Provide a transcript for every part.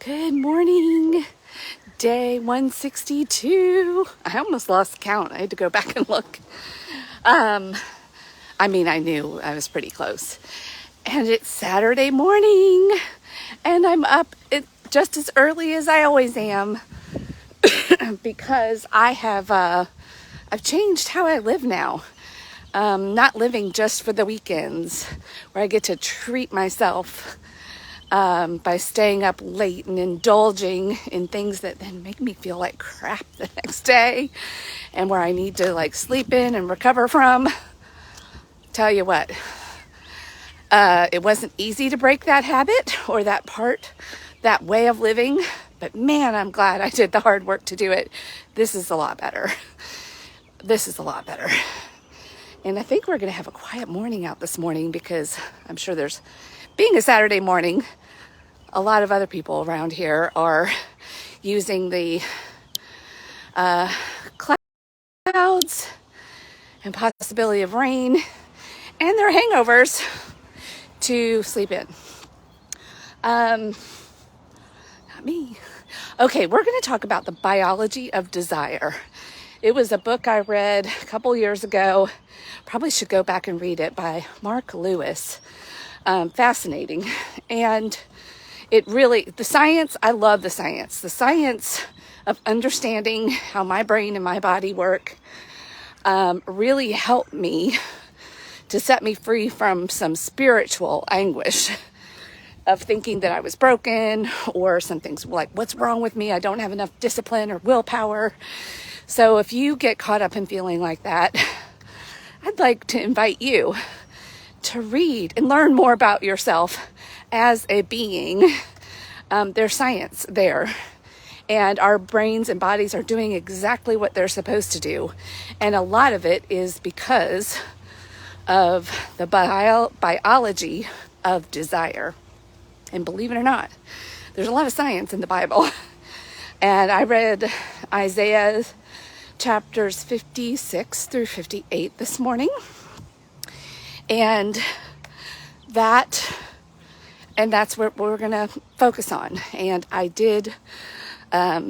Good morning, day 162. I almost lost count. I had to go back and look. I knew I was pretty close. And it's Saturday morning, and I'm up just as early as I always am because I've changed how I live now. Not living just for the weekends, where I get to treat myself by staying up late and indulging in things that then make me feel like crap the next day, and where I need to sleep in and recover from. Tell you what, it wasn't easy to break that habit or that way of living, but man, I'm glad I did the hard work to do it. This is a lot better. And I think we're going to have a quiet morning out this morning because I'm sure being a Saturday morning, a lot of other people around here are using the clouds and possibility of rain and their hangovers to sleep in. Not me. Okay, we're going to talk about the biology of desire. It was a book I read a couple years ago. Probably should go back and read it, by Marc Lewis. Fascinating. And the science, I love the science. The science of understanding how my brain and my body work really helped me to set me free from some spiritual anguish of thinking that I was broken, or something's like, what's wrong with me? I don't have enough discipline or willpower. So if you get caught up in feeling like that, I'd like to invite you to read and learn more about yourself as a being. There's science there, and our brains and bodies are doing exactly what they're supposed to do. And a lot of it is because of the biology of desire. And believe it or not, there's a lot of science in the Bible. And I read Isaiah chapters 56 through 58 this morning. And that's what we're going to focus on. And I did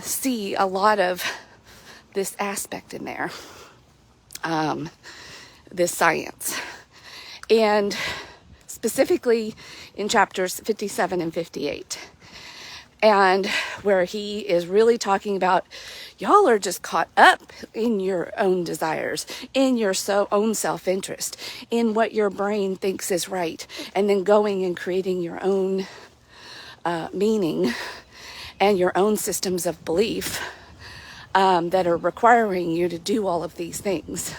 see a lot of this aspect in there, this science. And specifically in chapters 57 and 58. And where he is really talking about, y'all are just caught up in your own desires, in your own self-interest, in what your brain thinks is right, and then going and creating your own meaning and your own systems of belief that are requiring you to do all of these things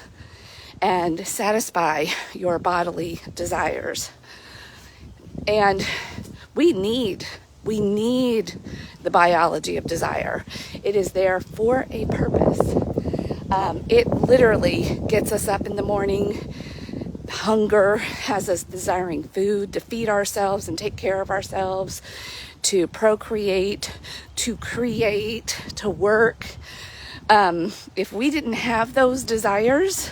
and satisfy your bodily desires. And we need the biology of desire. It is there for a purpose. It literally gets us up in the morning. Hunger has us desiring food to feed ourselves and take care of ourselves, to procreate, to create, to work. If we didn't have those desires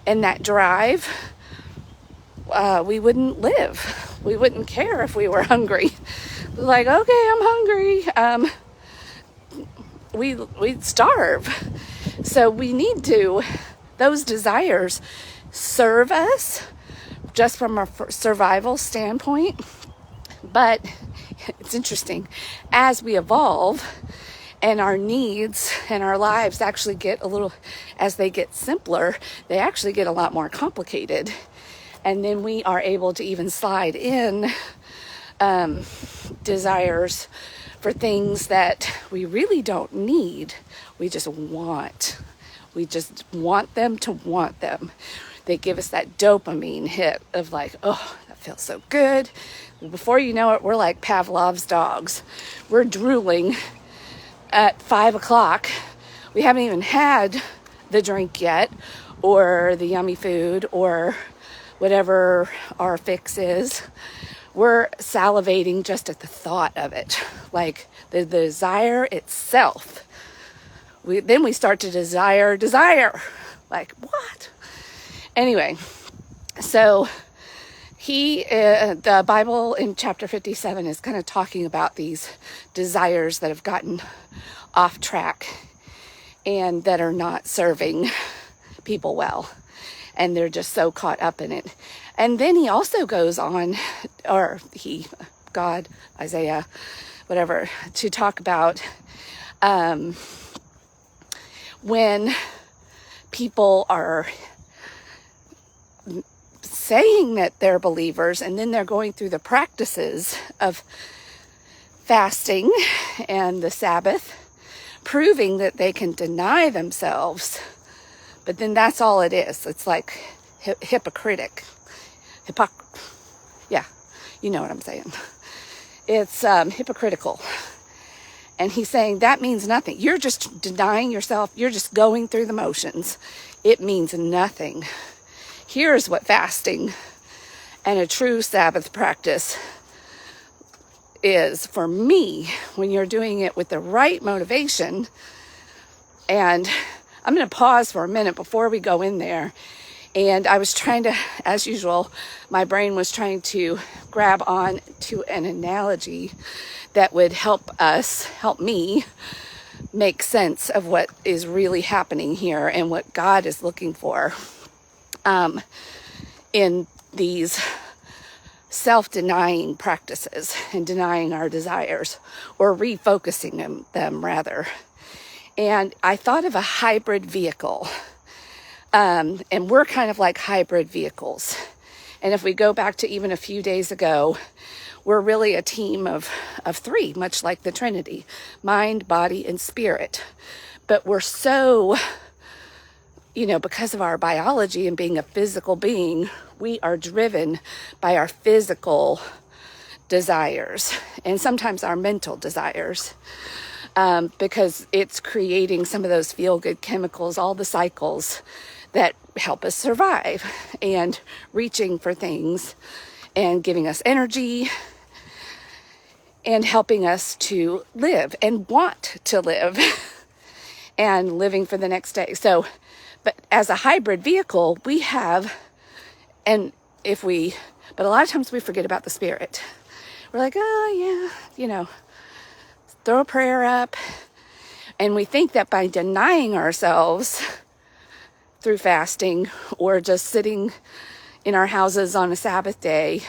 and that drive, we wouldn't live. We wouldn't care if we were hungry. Like, okay, I'm hungry. We'd starve. So we need those desires serve us just from a survival standpoint. But it's interesting, as we evolve and our needs and our lives actually as they get simpler, they actually get a lot more complicated. And then we are able to even slide in desires for things that we really don't need. We just want. We just want them to want them. They give us that dopamine hit of like, oh, that feels so good. Before you know it, we're like Pavlov's dogs. We're drooling at 5 o'clock. We haven't even had the drink yet, or the yummy food, or whatever our fix is. We're salivating just at the thought of it, like the desire itself. Then we start to desire. Like, what? Anyway, so The Bible in chapter 57 is kind of talking about these desires that have gotten off track and that are not serving people well. And they're just so caught up in it. And then he also goes on, God, Isaiah, whatever, to talk about when people are saying that they're believers and then they're going through the practices of fasting and the Sabbath, proving that they can deny themselves, but then that's all it is. It's like hypocritical. Yeah, you know what I'm saying. It's hypocritical. And he's saying that means nothing. You're just denying yourself. You're just going through the motions. It means nothing. Here's what fasting and a true Sabbath practice is for me when you're doing it with the right motivation. And I'm going to pause for a minute before we go in there. And I was trying to, as usual, my brain was trying to grab on to an analogy that would help me make sense of what is really happening here and what God is looking for in these self-denying practices and denying our desires, or refocusing them rather. And I thought of a hybrid vehicle. And we're kind of like hybrid vehicles. And if we go back to even a few days ago, we're really a team of three, much like the Trinity: mind, body, and spirit. But we're so, because of our biology and being a physical being, we are driven by our physical desires and sometimes our mental desires. Because it's creating some of those feel-good chemicals, all the cycles that help us survive, and reaching for things and giving us energy and helping us to live and want to live and living for the next day. So, but as a hybrid vehicle, we have, but a lot of times we forget about the spirit. We're like, oh yeah, throw a prayer up. And we think that by denying ourselves through fasting or just sitting in our houses on a Sabbath day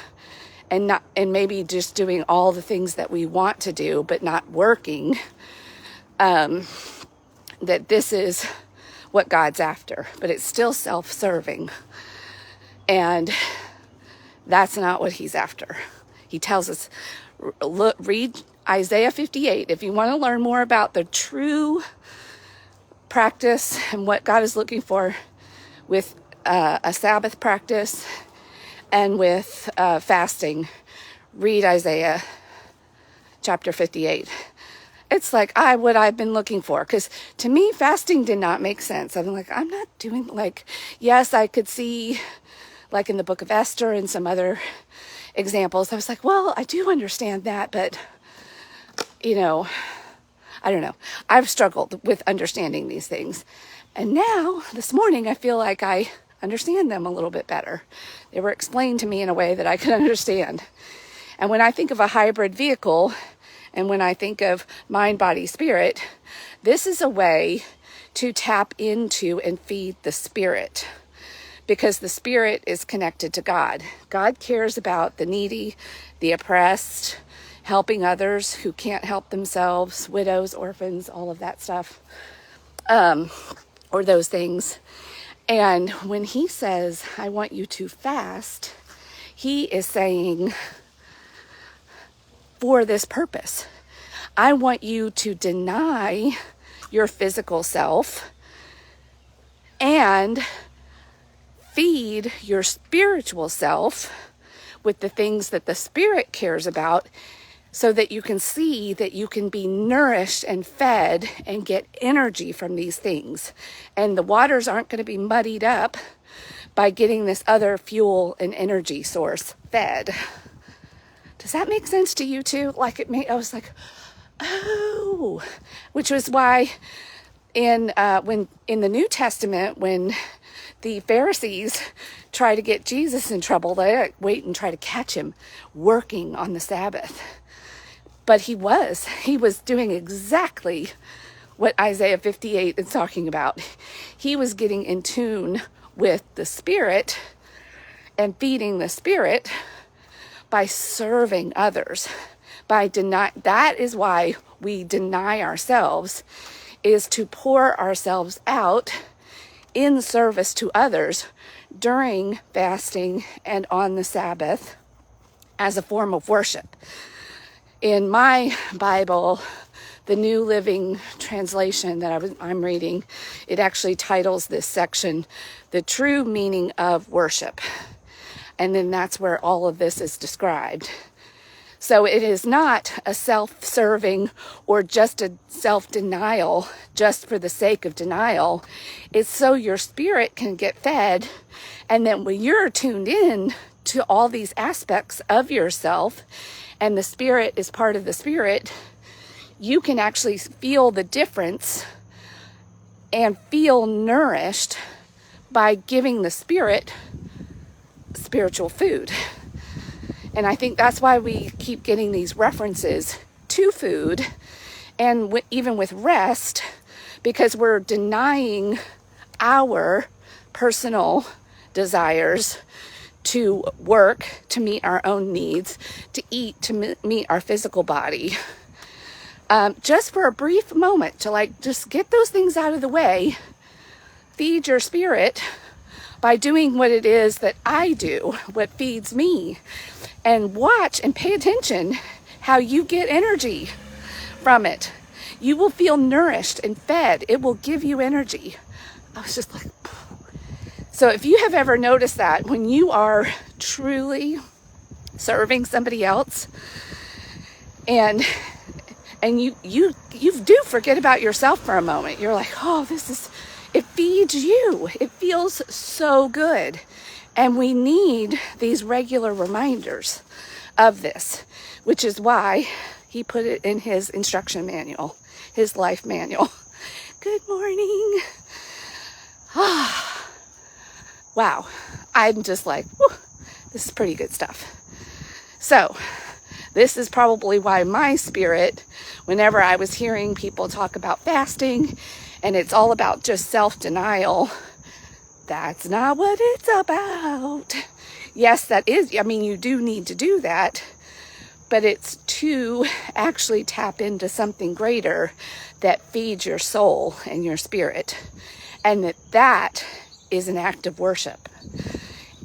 and maybe just doing all the things that we want to do but not working, that this is what God's after. But it's still self-serving. And that's not what he's after. He tells us, read Isaiah 58 if you want to learn more about the true practice and what God is looking for with a Sabbath practice and with fasting. Read Isaiah chapter 58. It's like what I've been looking for, because to me fasting did not make sense. I'm like, I'm not doing, yes, I could see like in the book of Esther and some other examples. I was like, well, I do understand that, but I don't know. I've struggled with understanding these things. And now, this morning, I feel like I understand them a little bit better. They were explained to me in a way that I could understand. And when I think of a hybrid vehicle, and when I think of mind, body, spirit, this is a way to tap into and feed the spirit. Because the spirit is connected to God. God cares about the needy, the oppressed, helping others who can't help themselves, widows, orphans, all of that stuff, or those things. And when he says, I want you to fast, he is saying, for this purpose, I want you to deny your physical self and feed your spiritual self with the things that the spirit cares about, so that you can see that you can be nourished and fed and get energy from these things. And the waters aren't going to be muddied up by getting this other fuel and energy source fed. Does that make sense to you too? I was like, oh, which was why in the New Testament, when the Pharisees try to get Jesus in trouble. They wait and try to catch him working on the Sabbath. But he was doing exactly what Isaiah 58 is talking about. He was getting in tune with the Spirit and feeding the Spirit by serving others. That is why we deny ourselves, is to pour ourselves out in service to others during fasting and on the Sabbath as a form of worship. In my Bible, the New Living Translation that I'm reading, it actually titles this section, The True Meaning of Worship. And then that's where all of this is described. So it is not a self-serving or just a self-denial just for the sake of denial. It's so your spirit can get fed. And then when you're tuned in to all these aspects of yourself, and the Spirit is part of the Spirit, you can actually feel the difference and feel nourished by giving the Spirit spiritual food. And I think that's why we keep getting these references to food and even with rest, because we're denying our personal desires to work, to meet our own needs, to eat, to meet our physical body. Just for a brief moment to just get those things out of the way, feed your spirit by doing what it is that I do, what feeds me, and watch and pay attention how you get energy from it. You will feel nourished and fed. It will give you energy. I was just like, so if you have ever noticed that when you are truly serving somebody else and you do forget about yourself for a moment, you're like, oh, it feeds you. It feels so good. And we need these regular reminders of this, which is why he put it in his instruction manual, his life manual. Good morning. Wow, I'm just like, whew, this is pretty good stuff. So this is probably why my spirit, whenever I was hearing people talk about fasting and it's all about just self-denial, that's not what it's about. Yes, that is, you do need to do that, but it's to actually tap into something greater that feeds your soul and your spirit. And that is an act of worship.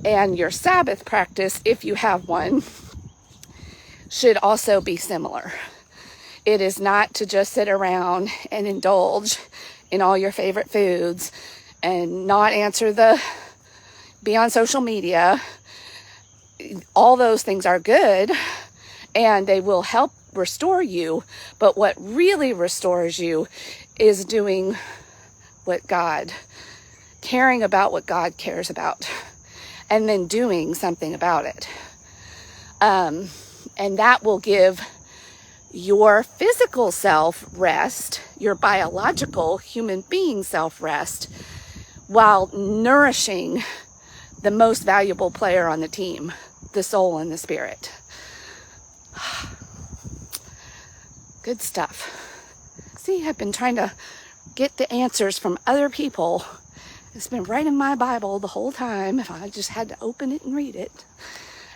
And your Sabbath practice, if you have one, should also be similar. It is not to just sit around and indulge in all your favorite foods and not be on social media. All those things are good and they will help restore you. But what really restores you is doing caring about what God cares about, and then doing something about it. And that will give your physical self rest, your biological human being self rest, while nourishing the most valuable player on the team, the soul and the spirit. Good stuff. See, I've been trying to get the answers from other people. It's been right in my Bible the whole time. If I just had to open it and read it.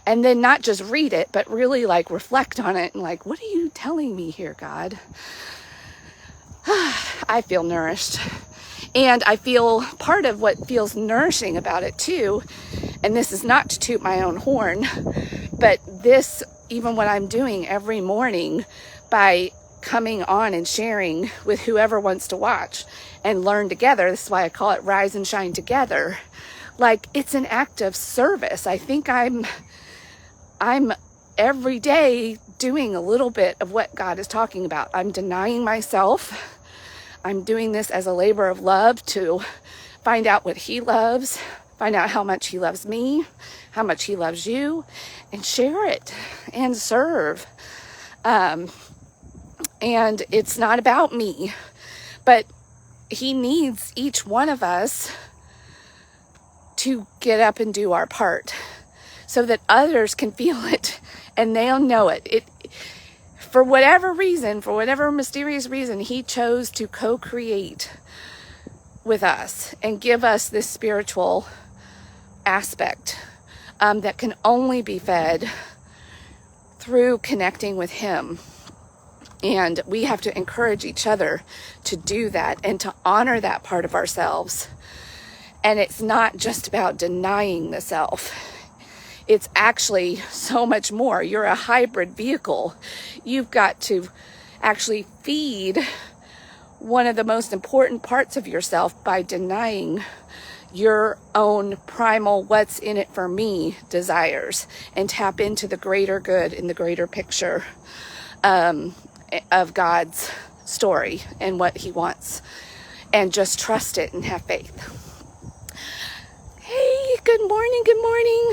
And then not just read it, but really reflect on it and what are you telling me here, God? I feel nourished. And I feel part of what feels nourishing about it too, and this is not to toot my own horn, but this, even what I'm doing every morning by coming on and sharing with whoever wants to watch and learn together. This is why I call it Rise and Shine Together. It's an act of service. I think I'm every day doing a little bit of what God is talking about. I'm denying myself. I'm doing this as a labor of love to find out what He loves, find out how much He loves me, how much He loves you, and share it and serve. And it's not about me, but He needs each one of us to get up and do our part so that others can feel it and they'll know it. For whatever reason, for whatever mysterious reason, he chose to co-create with us and give us this spiritual aspect that can only be fed through connecting with him. And we have to encourage each other to do that and to honor that part of ourselves. And it's not just about denying the self. It's actually so much more. You're a hybrid vehicle. You've got to actually feed one of the most important parts of yourself by denying your own primal what's in it for me desires and tap into the greater good in the greater picture of God's story and what he wants, and just trust it and have faith. Hey, good morning, good morning.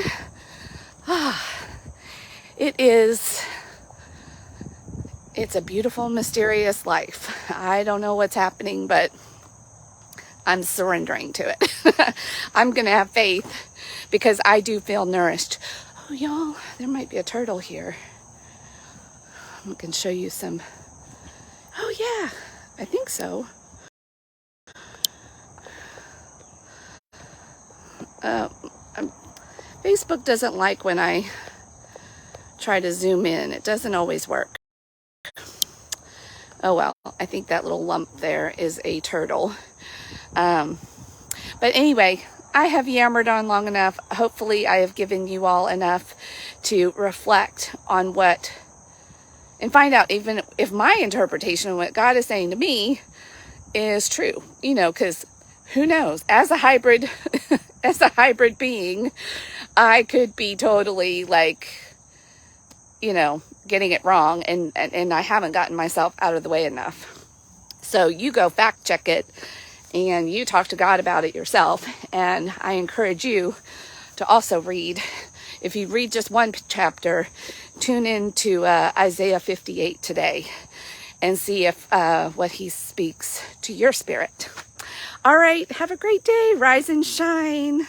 It's a beautiful, mysterious life. I don't know what's happening, but I'm surrendering to it. I'm going to have faith because I do feel nourished. Oh, y'all, there might be a turtle here. I can show you some. Oh, yeah, I think so. Facebook doesn't like when I try to zoom in. It doesn't always work. Oh, well, I think that little lump there is a turtle. But anyway, I have yammered on long enough. Hopefully I have given you all enough to reflect on what, and find out even if my interpretation of what God is saying to me is true. You know, because who knows? As a hybrid, as a hybrid being, I could be totally like, you know, getting it wrong, and I haven't gotten myself out of the way enough. So you go fact check it and you talk to God about it yourself. And I encourage you to also read. If you read just one chapter, tune into Isaiah 58 today and see if what he speaks to your spirit. All right, have a great day. Rise and shine.